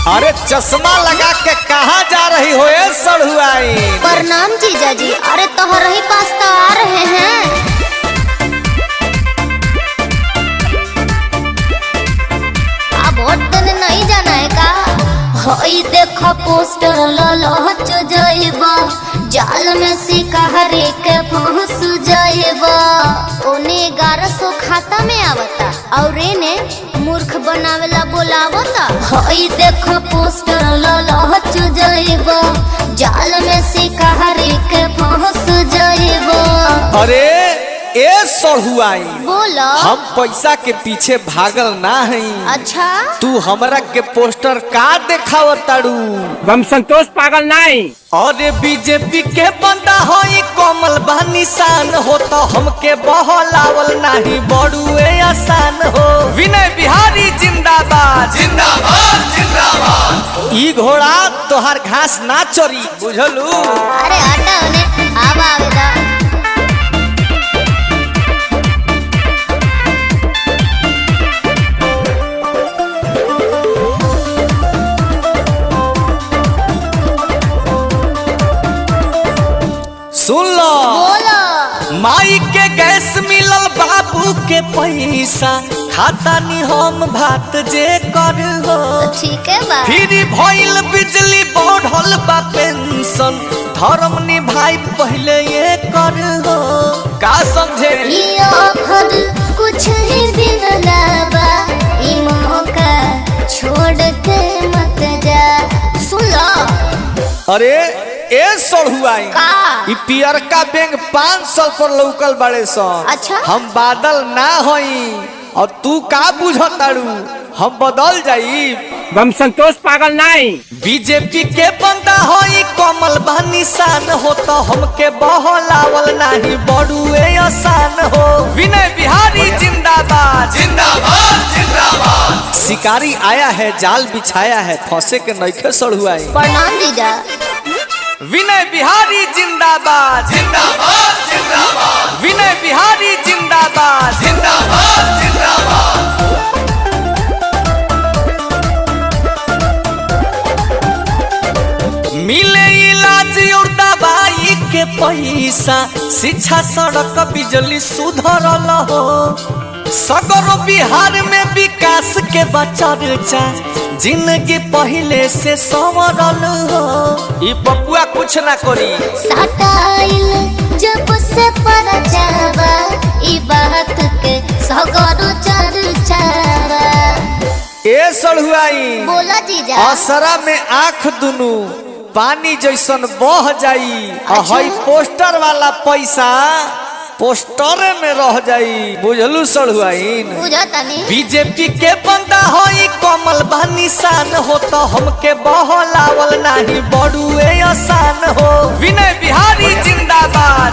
अरे चश्मा लगा के कहाँ जा रही हो ये सड़ुआई? प्रणाम जीजा जी। अरे तोहरे पास तो आ रहे हैं। अब वोट देने नहीं जाना है का? हई देखो पोस्टर ललच जाइबा, जाल में सिकहरी के फंस जाइबा। ओने 1100 खाता में आवता और इने मूर्ख बनावेला बोलावता। हई देखो पोस्टर ललच जाइबा, जाल में सिकहरी के फंस जाइबा। अरे ए सड़ुआई, बोला हम पैसा के पीछे भागल ना हई। अच्छा तू हमरा के पोस्टर का देखावताड़ू? हम संतोष पागल नहीं। अरे बीजेपी के बंदा होई कोमल बा निशान हो तो हमके बहलावल नहीं बड़ुए आसान हो। विनय बिहारी जिंदाबाद जिंदाबाद जिंदाबाद। ई घोड़ा तोहार घास ना चोरी, बुझलू? अरे हटा ने अब आवेदा। सुन लो, बोला माई के गैस मिलल बाबू के पैसा, खाता नी हम भात जे कर हो। ठीक है बा। फिर भइल बिजली बढ़ल बा पेंशन, धर्म निभाई पहले ये कर हो। का समझे? ये ऑफर कुछ ही दिन लाबा, ई मौका छोड़ के मत जा। सुन लो। अरे ए सड़ुआई, का? ई पियर का बैंक 500 पर लौकल बड़े सन। अच्छा? हम बादल ना होई और तू का बुझताड़ू? हम बदल जाई। हम संतोष पागल नहीं। बीजेपी के बंदा होई कोमल बा निशान हो तो हमके बहलावल नहीं बड़ुए आसान हो। विनय बिहारी जिंदाबाद जिंदाबाद जिंदाबाद। शिकारी आया है, जाल बिछाया है, फंसे के नइखे सड़ुआई। प्रणाम जीजा। विनय बिहारी जिंदाबाद जिंदाबाद जिंदाबाद। विनय बिहारी जिंदाबाद जिंदाबाद जिंदाबाद। मिले इलाज और दवाई के पैसा, शिक्षा सड़क बिजली सुधरल हो। सगरो बिहार में विकास के बचर्चा, जिंदगी पहले से संवरल हो। ई बपुआ कुछ ना करी। सटाइल जब से परचावा, ई बात के सगरो चर्चावा। ए सड़ुआई, बोला जीजा। असरा में आँख दुनू पानी जैसन बह जाई। अच्छा। हई पोस्टर वाला पैसा पोस्टर में रह जाई, बुझलू सड़ुआइन? बुझा तनी। बीजेपी के बंदा होई कोमल बा निशान हो तो हमके बहलावल नहीं बड़ुए आसान हो। विनय बिहारी जिंदाबाद